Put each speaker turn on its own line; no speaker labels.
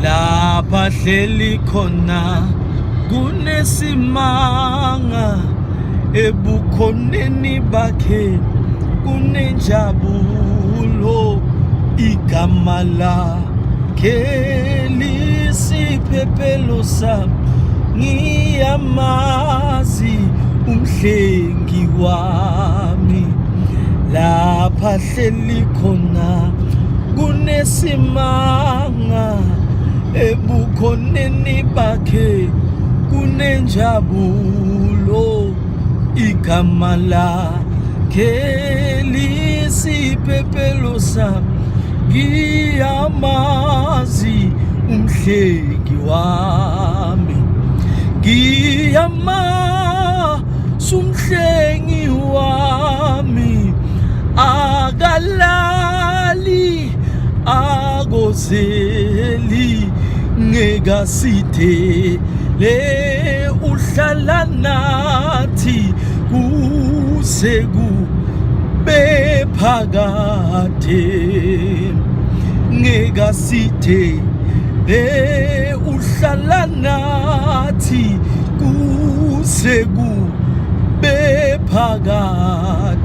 lapha hleli khona kunesimanga, ebukhoneni bakhe kunenjabulo, igama lakhe lisiphephelo sami. Ngiyamazi umhlengi wami, lapha hleli khona kunesimanga, ebukhoneni bakhe kunenjabulo, igama lakhe lisiphephelo sami. Ngiyamazi umhlengi wami, ngiyamazi umhlengi wami, akalali akozeli, ngekasithele uhlala nathi kuze kube phakade, ngekasithele uhlala nathi kuze kube phakade.